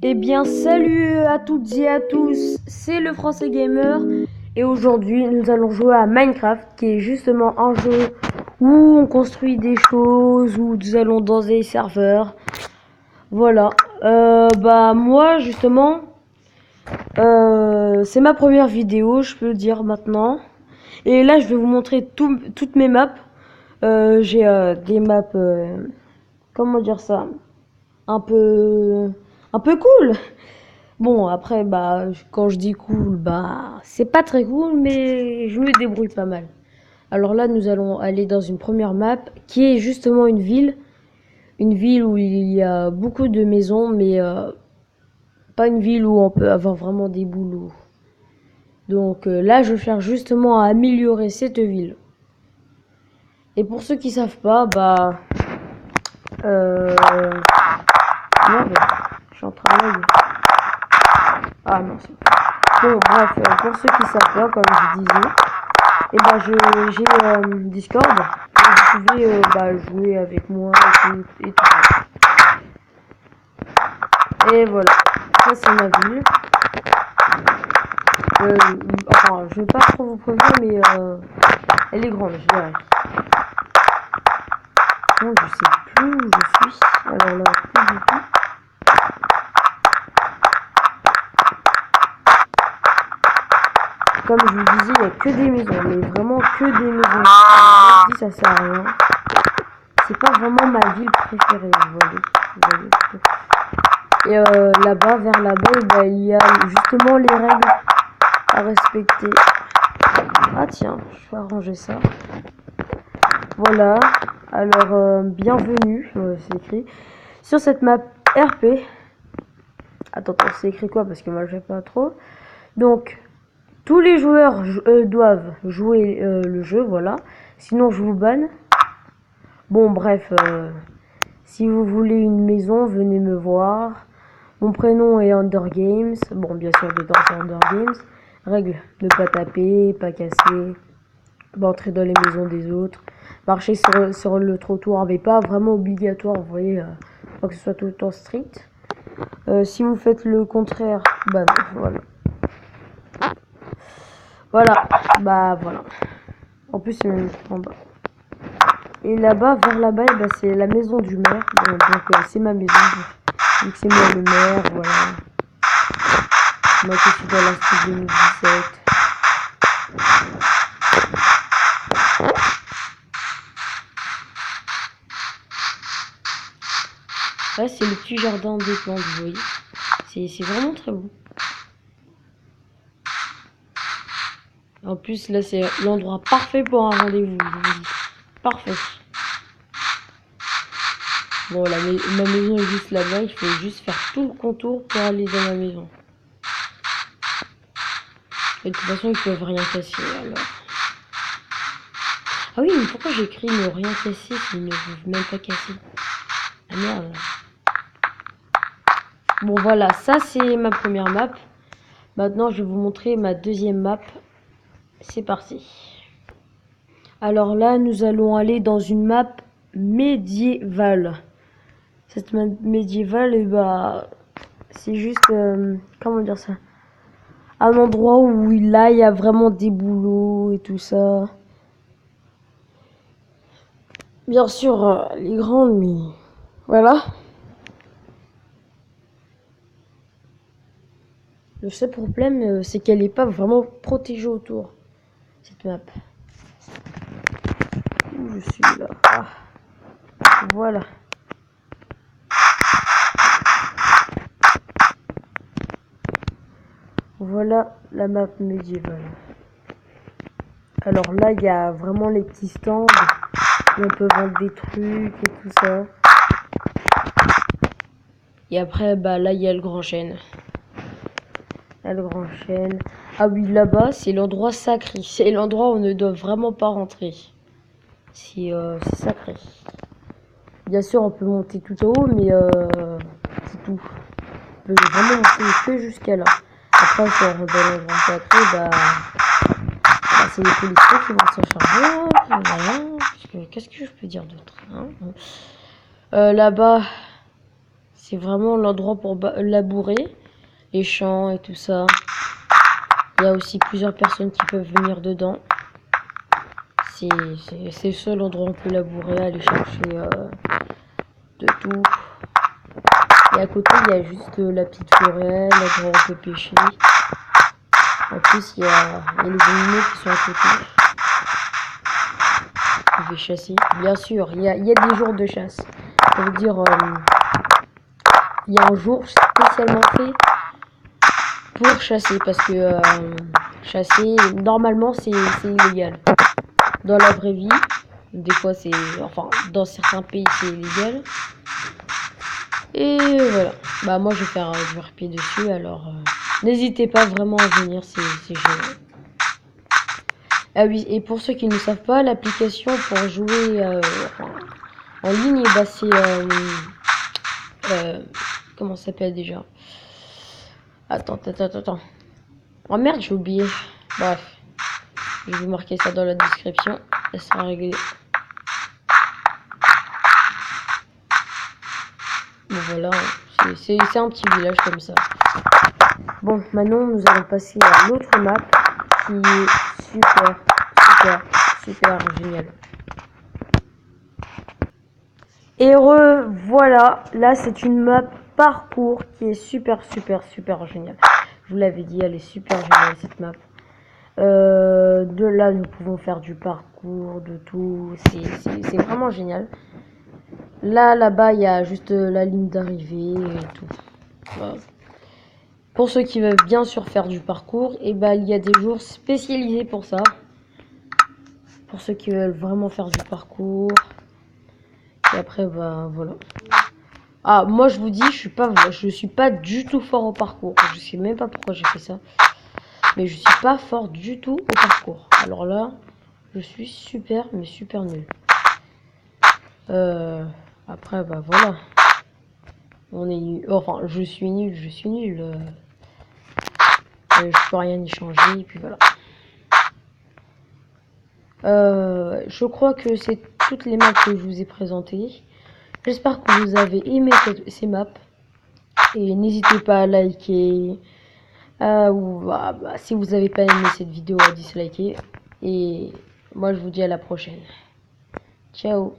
Eh bien, salut à toutes et à tous, c'est le Français Gamer et aujourd'hui nous allons jouer à Minecraft qui est justement un jeu où on construit des choses, où nous allons dans des serveurs. Voilà, moi justement, c'est ma première vidéo, je peux le dire maintenant. Et là je vais vous montrer toutes mes maps. J'ai des maps, comment dire ça, un peu, un peu cool. Bon, après, quand je dis cool, c'est pas très cool, mais je me débrouille pas mal. Alors là, nous allons aller dans une première map qui est justement une ville où il y a beaucoup de maisons, mais pas une ville où on peut avoir vraiment des boulots. Donc là, je cherche justement à améliorer cette ville. Et pour ceux qui savent pas, merde, je suis en train de... Ah non, c'est... Bon, bref, pour ceux qui savent pas, comme je disais, j'ai Discord, et vous pouvez jouer avec moi et tout ça. Et voilà, ça c'est ma ville. Enfin, je vais pas trop vous prévenir, mais elle est grande, je dirais. Bon, je sais plus où je suis. Alors là, plus du tout. Comme je vous disais, il n'y a que des maisons, mais vraiment que des maisons. Je dis, ça sert à rien. C'est pas vraiment ma ville préférée, vous voyez. Et là-bas, vers là-bas, il y a justement les règles à respecter. Ah tiens, je vais arranger ça. Voilà. Alors, bienvenue, c'est écrit. Sur cette map RP. Attends, c'est écrit quoi? Parce que moi, je sais pas trop. Donc, tous les joueurs doivent jouer le jeu, voilà. Sinon, je vous banne. Bon, bref. Si vous voulez une maison, venez me voir. Mon prénom est Undergames. Bon, bien sûr, dedans c'est Undergames. Règle, ne pas taper, pas casser, pas entrer dans les maisons des autres. Marcher sur le trottoir, mais pas vraiment obligatoire, vous voyez. Faut que ce soit tout le temps strict. Si vous faites le contraire, voilà. Voilà. En plus, c'est même en bas. Et là-bas, vers là-bas, c'est la maison du maire. Donc c'est ma maison. Donc c'est moi le maire, voilà. Moi qui suis dans l'Institut 2017. Là, c'est le petit jardin des plantes, vous voyez. C'est vraiment très beau. En plus, là, c'est l'endroit parfait pour un rendez-vous, je vous dis. Parfait. Bon, ma maison est juste là-bas. Il faut juste faire tout le contour pour aller dans ma maison. Et de toute façon, ils peuvent rien casser, alors. Ah oui, mais pourquoi j'ai écrit ne rien casser s'ils ne peuvent même pas casser? Ah merde. Bon, voilà, ça c'est ma première map. Maintenant, je vais vous montrer ma deuxième map. C'est parti. Alors là, nous allons aller dans une map médiévale. Cette map médiévale, c'est juste, comment dire ça? Un endroit où là, il y a vraiment des boulots et tout ça. Bien sûr, les grandes, mais voilà. Le seul problème, c'est qu'elle n'est pas vraiment protégée autour, cette map. Où je suis là? Ah. Voilà. Voilà la map médiévale. Alors là, il y a vraiment les petits stands où on peut vendre des trucs et tout ça. Et après, là, il y a le grand chêne. Là, le grand chêne. Ah oui, là-bas, c'est l'endroit sacré. C'est l'endroit où on ne doit vraiment pas rentrer. C'est sacré. Bien sûr, on peut monter tout en haut, mais c'est tout. On peut vraiment monter que jusqu'à là. Après, si on rentre dans l'endroit sacré, c'est les policiers qui vont s'en charger. Voilà. Qu'est-ce que je peux dire d'autre, hein? Là-bas, C'est vraiment l'endroit pour labourer les champs et tout ça. Il y a aussi plusieurs personnes qui peuvent venir dedans. C'est le seul endroit où on peut labourer, aller chercher de tout. Et à côté, il y a juste la petite forêt, l'endroit où on peut pêcher. En plus, il y a les animaux qui sont à côté. On peut chasser. Bien sûr, il y a des jours de chasse. Ça veut dire, il y a un jour spécialement fait pour chasser. Parce que chasser, normalement, c'est illégal. Dans la vraie vie, des fois, c'est... Enfin, dans certains pays, c'est illégal. Et voilà. Bah, moi, je vais faire du RP dessus, alors... N'hésitez pas vraiment à venir, c'est génial. Ah oui, et pour ceux qui ne savent pas, l'application pour jouer en ligne, bah c'est... comment ça s'appelle déjà? Attends. Oh merde, j'ai oublié. Bref. Je vais vous marquer ça dans la description. Ça sera réglé. Bon voilà, c'est un petit village comme ça. Bon, maintenant nous allons passer à l'autre map qui est super génial. Et voilà, là c'est une map parcours qui est super géniale. Je vous l'avais dit, elle est super géniale cette map. De là nous pouvons faire du parcours, de tout, c'est vraiment génial. Là-bas il y a juste la ligne d'arrivée et tout. Voilà. Pour ceux qui veulent bien sûr faire du parcours, et ben il y a des jours spécialisés pour ça. Pour ceux qui veulent vraiment faire du parcours. Et après bah voilà. Ah moi je vous dis, je suis pas du tout fort au parcours. Je sais même pas pourquoi j'ai fait ça. Mais je suis pas fort du tout au parcours. Alors là, je suis super nul. Après bah voilà. On est nul. Enfin, je suis nul. Je peux rien y changer, et puis voilà. Je crois que c'est toutes les maps que je vous ai présentées. J'espère que vous avez aimé ces maps. Et n'hésitez pas à liker. Ou si vous n'avez pas aimé cette vidéo, à disliker. Et moi je vous dis à la prochaine. Ciao.